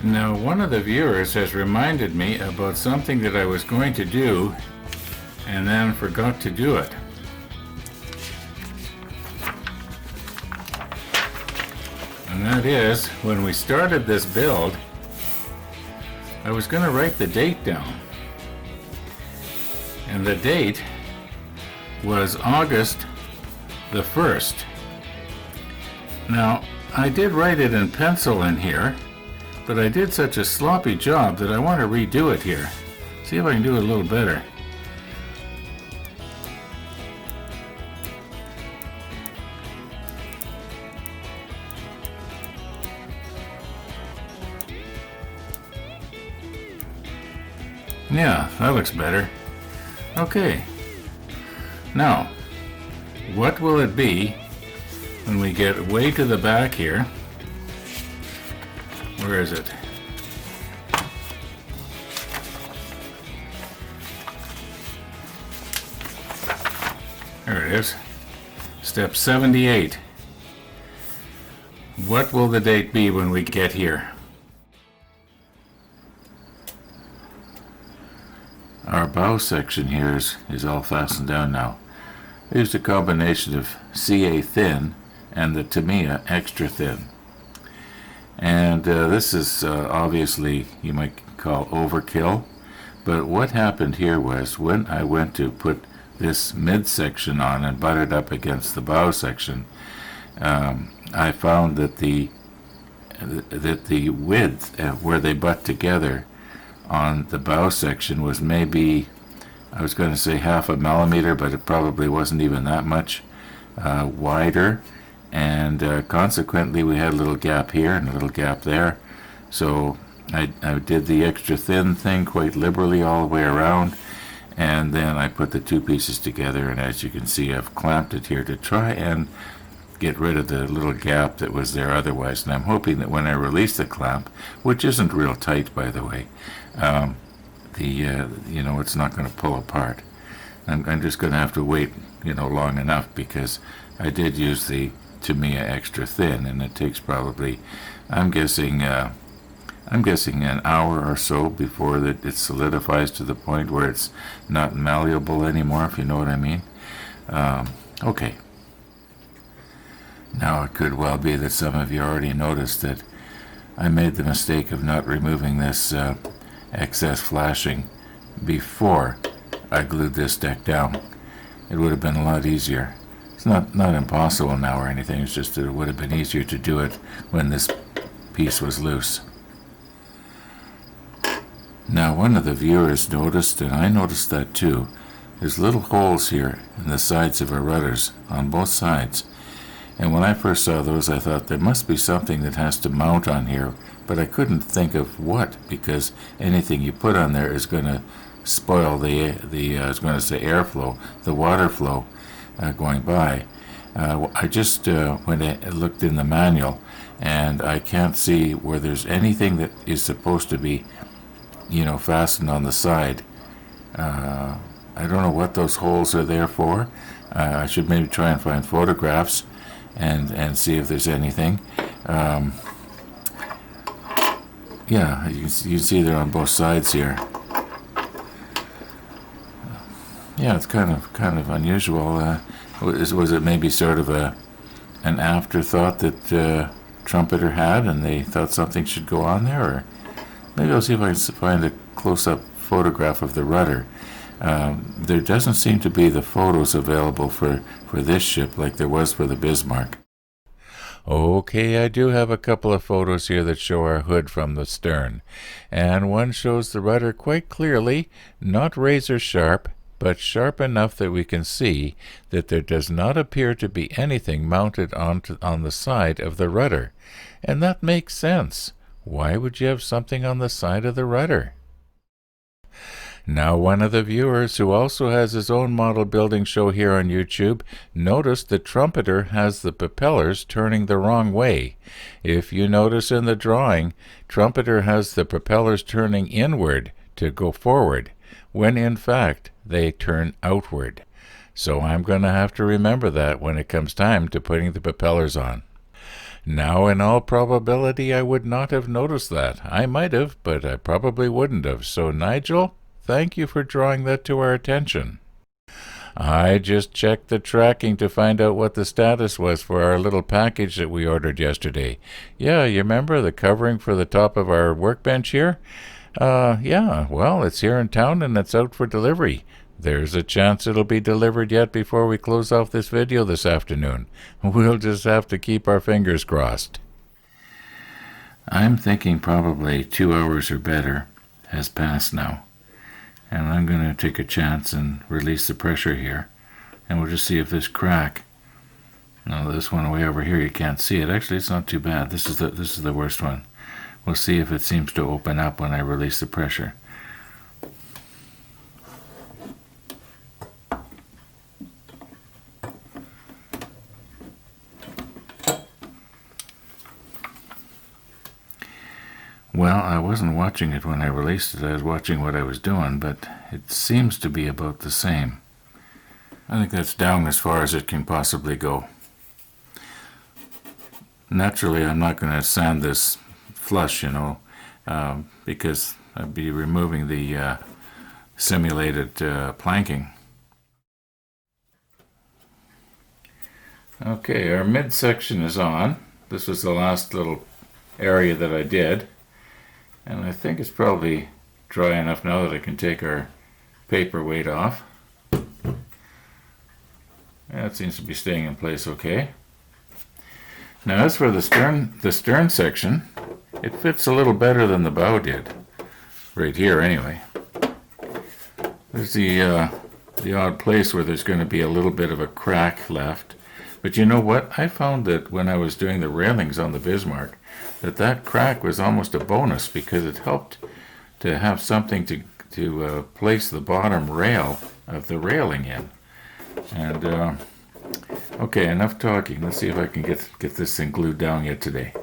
Now, one of the viewers has reminded me about something that I was going to do and then forgot to do it. And that is, when we started this build, I was going to write the date down. And the date was August the 1st. Now, I did write it in pencil in here, but I did such a sloppy job that I want to redo it here. See if I can do it a little better. Yeah, that looks better. Okay. Now, what will it be when we get way to the back here? Where is it? There it is. Step 78. What will the date be when we get here? Our bow section here is all fastened down now. I used a combination of CA thin and the Tamiya extra thin. And this is obviously, you might call overkill. But what happened here was, when I went to put this midsection on and butt it up against the bow section, I found that the width where they butt together on the bow section was maybe, I was going to say half a millimeter, but it probably wasn't even that much wider, and consequently we had a little gap here and a little gap there. So I did the extra thin thing quite liberally all the way around, and then I put the two pieces together, and as you can see, I've clamped it here to try and get rid of the little gap that was there otherwise. And I'm hoping that when I release the clamp, which isn't real tight by the way, it's not going to pull apart. I'm just going to have to wait long enough, because I did use the Tamiya extra thin, and it takes probably, I'm guessing an hour or so before it solidifies to the point where it's not malleable anymore, if you know what I mean. Okay. Now it could well be that some of you already noticed that I made the mistake of not removing this excess flashing before I glued this deck down. It would have been a lot easier. It's not impossible now or anything, it's just that it would have been easier to do it when this piece was loose. Now, one of the viewers noticed, and I noticed that too, there's little holes here in the sides of our rudders on both sides. And when I first saw those, I thought there must be something that has to mount on here, but I couldn't think of what, because anything you put on there is going to spoil the I was going to say airflow, the water flow going by. I just went and looked in the manual, and I can't see where there's anything that is supposed to be, fastened on the side. I don't know what those holes are there for. I should maybe try and find photographs and see if there's anything. Yeah, you can see they're on both sides here. Yeah, it's kind of unusual. Was it maybe sort of an afterthought that Trumpeter had, and they thought something should go on there? Or maybe I'll see if I can find a close-up photograph of the rudder. There doesn't seem to be the photos available for this ship like there was for the Bismarck. Okay, I do have a couple of photos here that show our hood from the stern, and one shows the rudder quite clearly, not razor sharp, but sharp enough that we can see that there does not appear to be anything mounted on the side of the rudder. And that makes sense. Why would you have something on the side of the rudder? Now, one of the viewers, who also has his own model building show here on YouTube, noticed the Trumpeter has the propellers turning the wrong way. If you notice in the drawing, Trumpeter has the propellers turning inward to go forward, when in fact they turn outward. So I'm going to have to remember that when it comes time to putting the propellers on. Now, in all probability, I would not have noticed that. I might have, but I probably wouldn't have. So, Nigel, thank you for drawing that to our attention. I just checked the tracking to find out what the status was for our little package that we ordered yesterday. Yeah, you remember the covering for the top of our workbench here? Yeah, well, it's here in town and it's out for delivery. There's a chance it'll be delivered yet before we close off this video this afternoon. We'll just have to keep our fingers crossed. I'm thinking probably 2 hours or better has passed now. And I'm going to take a chance and release the pressure here. And we'll just see if this crack... No, this one way over here, you can't see it. Actually, it's not too bad. This is the worst one. We'll see if it seems to open up when I release the pressure. Well, I wasn't watching it when I released it. I was watching what I was doing, but it seems to be about the same. I think that's down as far as it can possibly go. Naturally, I'm not going to sand this flush, because I'd be removing the simulated planking. Okay, our midsection is on. This was the last little area that I did. And I think it's probably dry enough now that I can take our paperweight off. Yeah, it seems to be staying in place okay. Now as for the stern section, it fits a little better than the bow did. Right here anyway. There's the odd place where there's going to be a little bit of a crack left. But you know what? I found that when I was doing the railings on the Bismarck, that crack was almost a bonus because it helped to have something to place the bottom rail of the railing in. And okay, enough talking. Let's see if I can get this thing glued down yet today.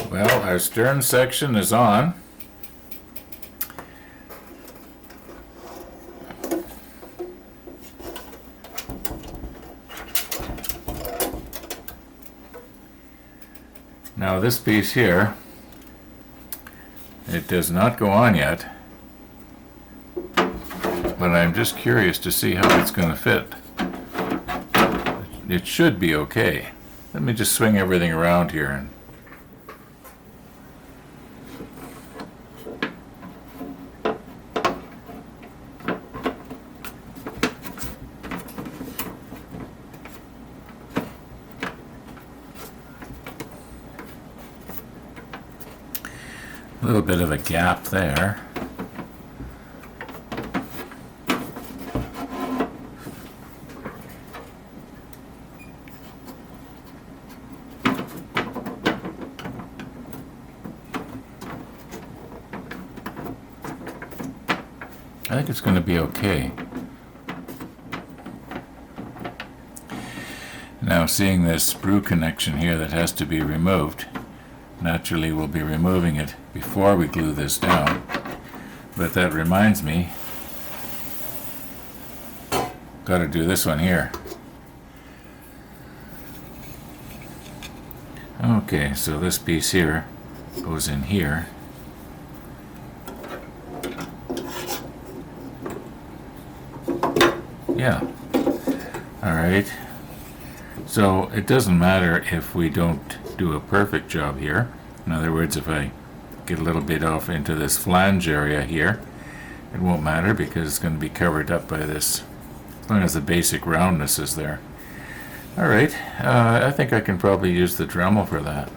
Well, our stern section is on. Now this piece here, it does not go on yet, but I'm just curious to see how it's going to fit. It should be okay. Let me just swing everything around here and a little bit of a gap there. I think it's going to be okay. Now, seeing this sprue connection here that has to be removed, naturally we'll be removing it before we glue this down. But that reminds me, got to do this one here. Okay, so this piece here goes in here. Yeah. All right. So it doesn't matter if we don't do a perfect job here. In other words, if I get a little bit off into this flange area here, it won't matter because it's going to be covered up by this, as long as the basic roundness is there. All right. I think I can probably use the Dremel for that.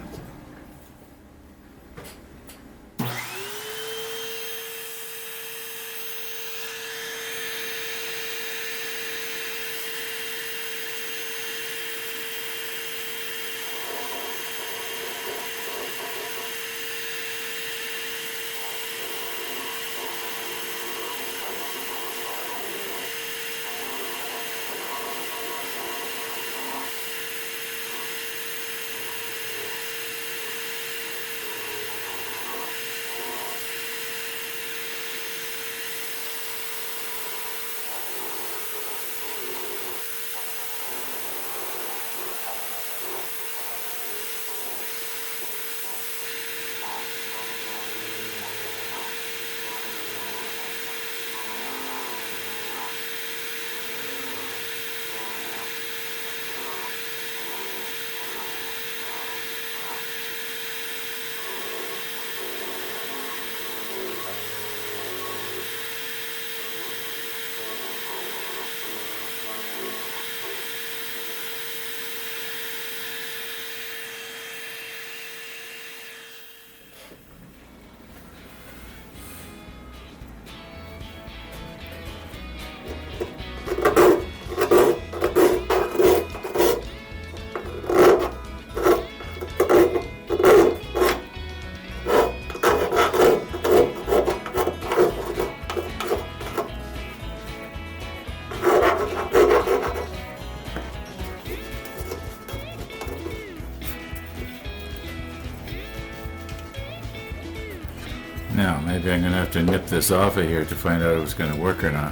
Now, maybe I'm going to have to nip this off of here to find out if it's going to work or not.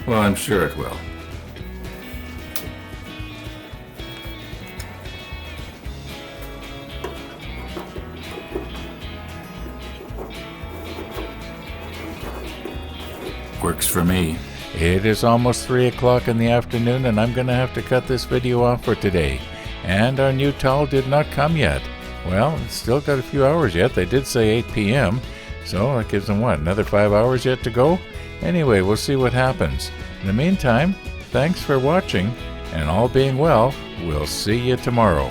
Well, I'm sure it will. Works for me. It is almost 3 o'clock in the afternoon, and I'm going to have to cut this video off for today. And our new towel did not come yet. Well, it's still got a few hours yet. They did say 8 p.m., so that gives them, what, another 5 hours yet to go? Anyway, we'll see what happens. In the meantime, thanks for watching, and all being well, we'll see you tomorrow.